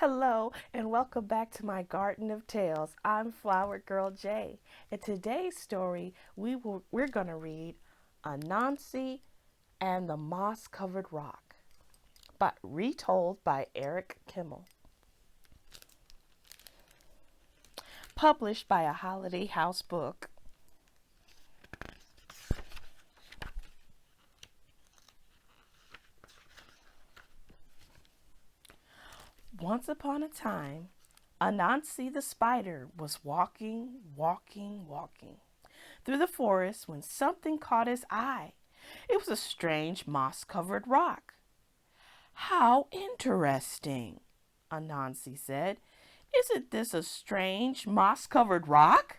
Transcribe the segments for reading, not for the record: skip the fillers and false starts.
Hello and welcome back to my Garden of Tales. I'm Flower Girl J. In today's story, we're going to read Anansi and the Moss-Covered Rock, but retold by Eric Kimmel. Published by a Holiday House book. Once upon a time, Anansi the spider was walking through the forest when something caught his eye. It was a strange moss-covered rock. How interesting, Anansi said. Isn't this a strange moss-covered rock?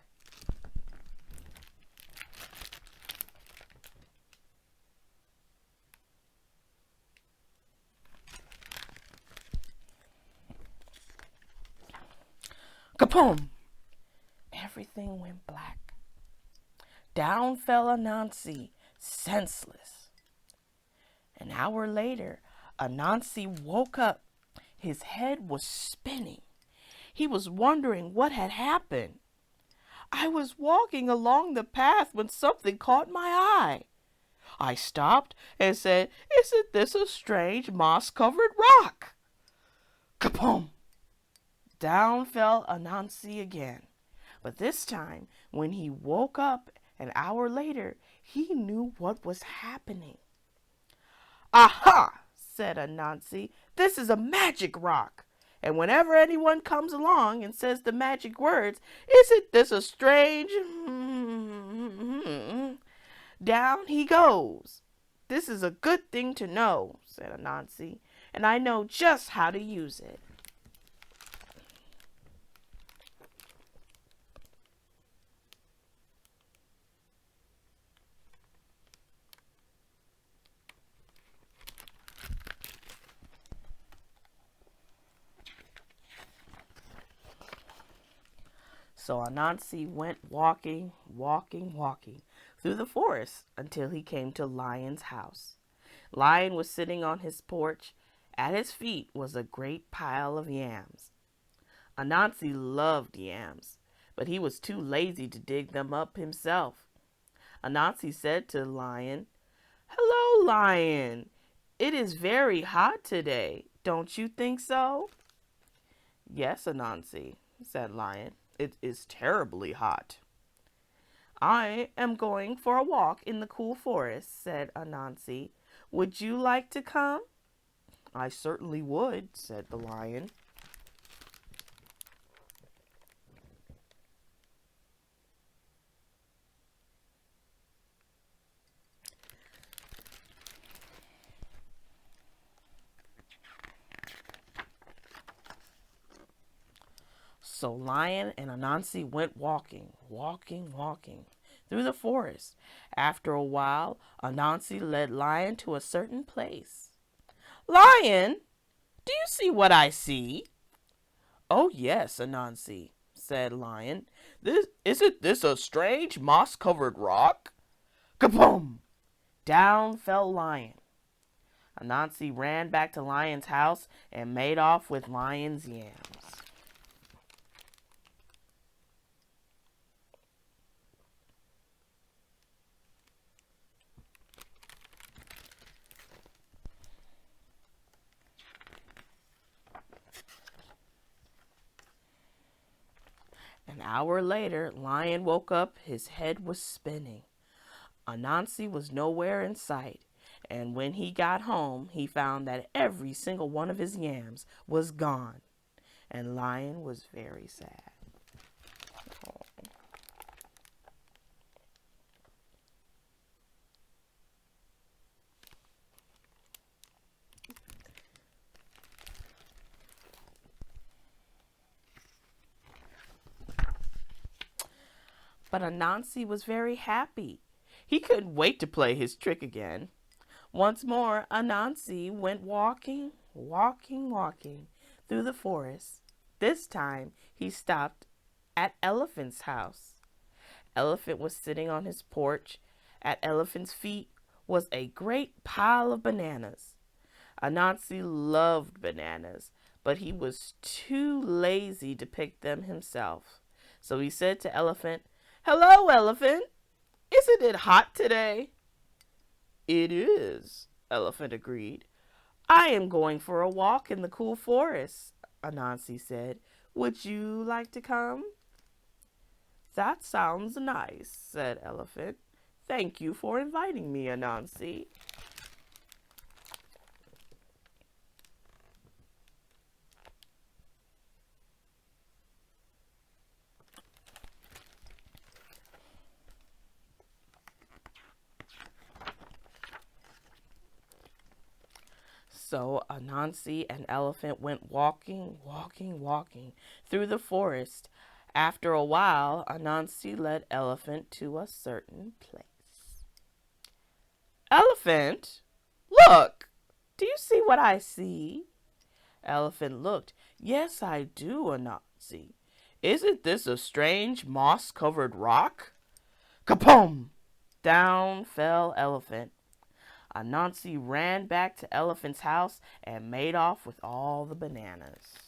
Kapoom! Everything went black. Down fell Anansi, senseless. An hour later, Anansi woke up. His head was spinning. He was wondering what had happened. I was walking along the path when something caught my eye. I stopped and said, "Isn't this a strange moss-covered rock?" Kapoom! Down fell Anansi again. But this time, when he woke up an hour later, he knew what was happening. "Aha!" said Anansi. "This is a magic rock. And whenever anyone comes along and says the magic words, 'Isn't this a strange?' down he goes. This is a good thing to know," said Anansi, "and I know just how to use it." So Anansi went walking through the forest until he came to Lion's house. Lion was sitting on his porch. At his feet was a great pile of yams. Anansi loved yams, but he was too lazy to dig them up himself. Anansi said to Lion, "Hello, Lion. It is very hot today. Don't you think so?" "Yes, Anansi," said Lion. "It is terribly hot." "I am going for a walk in the cool forest," said Anansi. "Would you like to come?" "I certainly would," said the lion. So Lion and Anansi went walking through the forest. After a while, Anansi led Lion to a certain place. "Lion, do you see what I see?" "Oh, yes, Anansi," said Lion. Isn't this a strange moss-covered rock?" Kaboom! Down fell Lion. Anansi ran back to Lion's house and made off with Lion's yams. An hour later, Lion woke up. His head was spinning. Anansi was nowhere in sight, and when he got home, he found that every single one of his yams was gone, and Lion was very sad. But Anansi was very happy. He couldn't wait to play his trick again. Once more, Anansi went walking through the forest. This time, he stopped at Elephant's house. Elephant was sitting on his porch. At Elephant's feet was a great pile of bananas. Anansi loved bananas, but he was too lazy to pick them himself. So he said to Elephant, "Hello, Elephant. Isn't it hot today?" "It is," Elephant agreed. "I am going for a walk in the cool forest," Anansi said. "Would you like to come?" "That sounds nice," said Elephant. "Thank you for inviting me, Anansi." So Anansi and Elephant went walking through the forest. After a while, Anansi led Elephant to a certain place. "Elephant, look! Do you see what I see?" Elephant looked. "Yes, I do, Anansi. Isn't this a strange moss-covered rock?" Kapom! Down fell Elephant. Anansi ran back to Elephant's house and made off with all the bananas.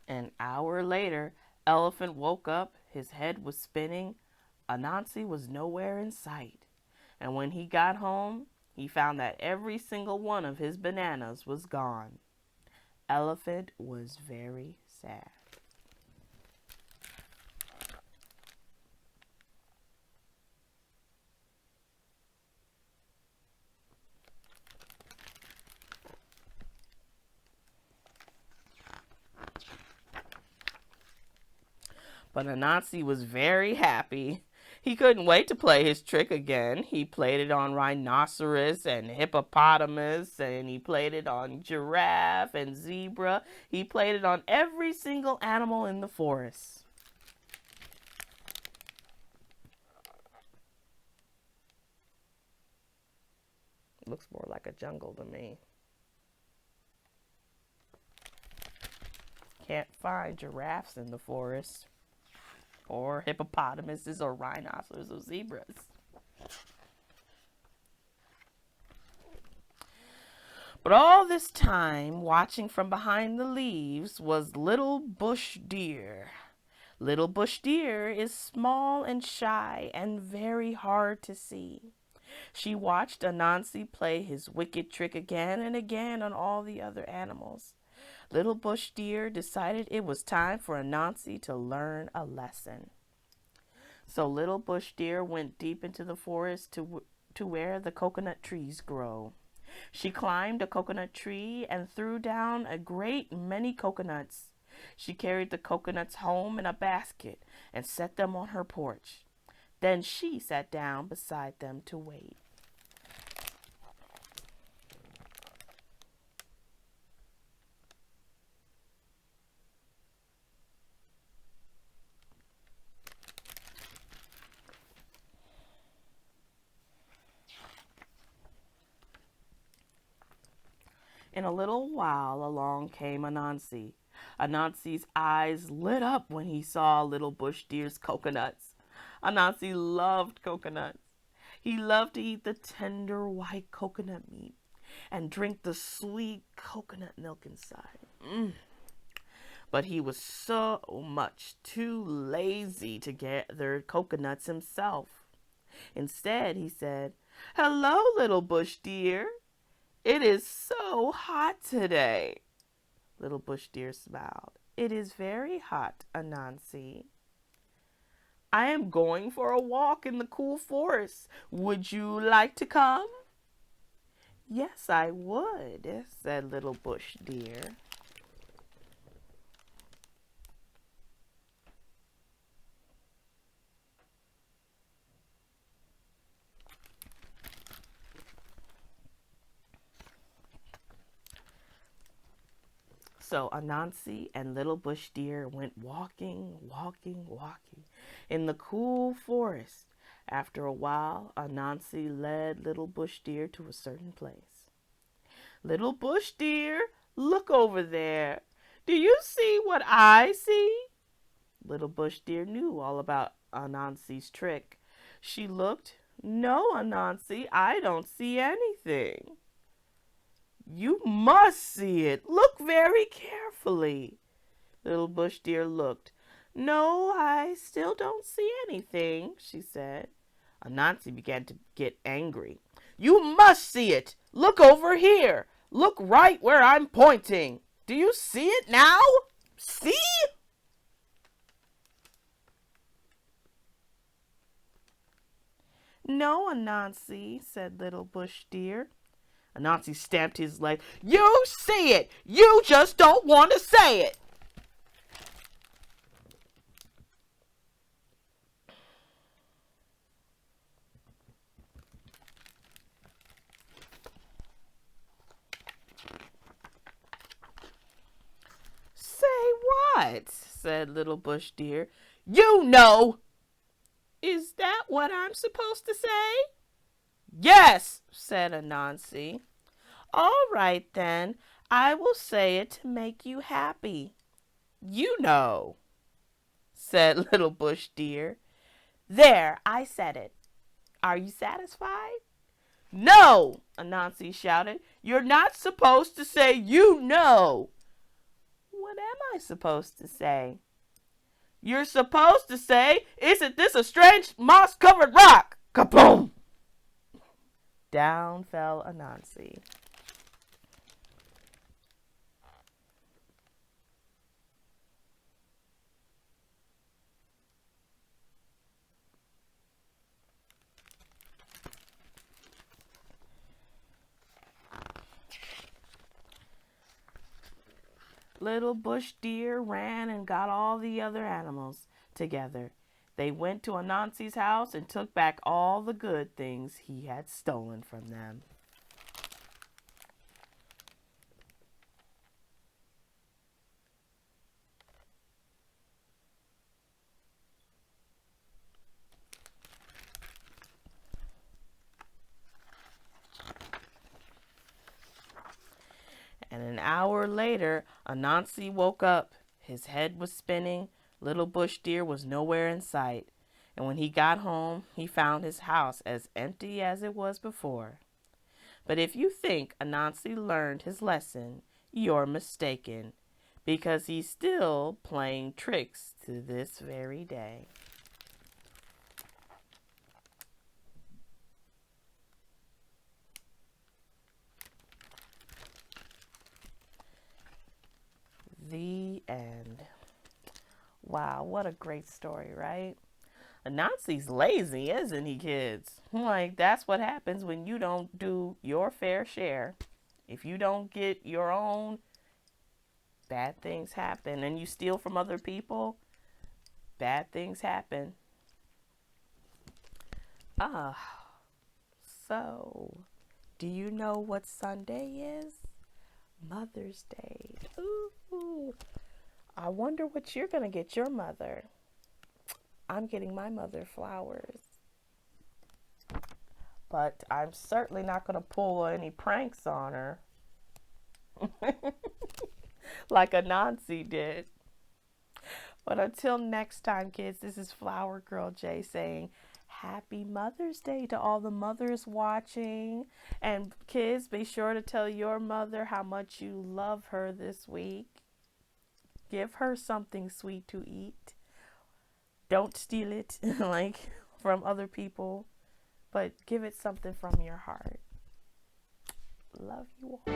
An hour later, Elephant woke up. His head was spinning. Anansi was nowhere in sight. And when he got home, he found that every single one of his bananas was gone. Elephant was very sad. But Anansi was very happy. He couldn't wait to play his trick again. He played it on rhinoceros and hippopotamus, and he played it on giraffe and zebra. He played it on every single animal in the forest. Looks more like a jungle to me. Can't find giraffes in the forest, or hippopotamuses, or rhinoceros, or zebras. But all this time, watching from behind the leaves, was Little Bush Deer. Little Bush Deer is small and shy and very hard to see. She watched Anansi play his wicked trick again and again on all the other animals. Little Bush Deer decided it was time for Anansi to learn a lesson. So Little Bush Deer went deep into the forest to where the coconut trees grow. She climbed a coconut tree and threw down a great many coconuts. She carried the coconuts home in a basket and set them on her porch. Then she sat down beside them to wait. In a little while along came Anansi. Anansi's eyes lit up when he saw Little Bush Deer's coconuts. Anansi loved coconuts. He loved to eat the tender white coconut meat and drink the sweet coconut milk inside. But he was so much too lazy to gather coconuts himself. Instead, he said, "Hello, Little Bush Deer. It is so hot today." Little Bush Deer smiled. "It is very hot, Anansi. I am going for a walk in the cool forest. Would you like to come?" "Yes, I would," said Little Bush Deer. So Anansi and Little Bush Deer went walking in the cool forest. After a while, Anansi led Little Bush Deer to a certain place. Little bush dear, look over there. Do you see what I see? Little bush deer knew all about Anansi's trick. She looked. No, Anansi, I don't see anything. You must see it. Look very carefully. Little bush deer looked. No, I still don't see anything, she said. Anansi began to get angry. You must see it. Look over here. Look right where I'm pointing. Do you see it now? See? No, Anansi, said Little Bush Deer. Anansi stamped his leg. You see it! You just don't want to say it! Say what? Said Little Bush Deer. You know! Is that what I'm supposed to say? Yes, said Anansi. All right then, I will say it to make you happy. You know, said Little Bush Deer. There, I said it. Are you satisfied? No, Anansi shouted. You're not supposed to say you know. What am I supposed to say? You're supposed to say, isn't this a strange moss-covered rock? Kaboom! Down fell Anansi. Little Bush Deer ran and got all the other animals together. They went to Anansi's house and took back all the good things he had stolen from them. And an hour later, Anansi woke up. His head was spinning. Little Bush Deer was nowhere in sight. And when he got home, he found his house as empty as it was before. But if you think Anansi learned his lesson, you're mistaken, because he's still playing tricks to this very day. The end. Wow, what a great story, right? Anansi's lazy, isn't he, kids? Like, that's what happens when you don't do your fair share. If you don't get your own, bad things happen. And you steal from other people, bad things happen. So, do you know what Sunday is? Mother's Day. Ooh. I wonder what you're going to get your mother. I'm getting my mother flowers. But I'm certainly not going to pull any pranks on her. Like Anansi did. But until next time, kids, this is Flower Girl J saying Happy Mother's Day to all the mothers watching. And kids, be sure to tell your mother how much you love her this week. Give her something sweet to eat. Don't steal it like from other people, but give it something from your heart. Love you all.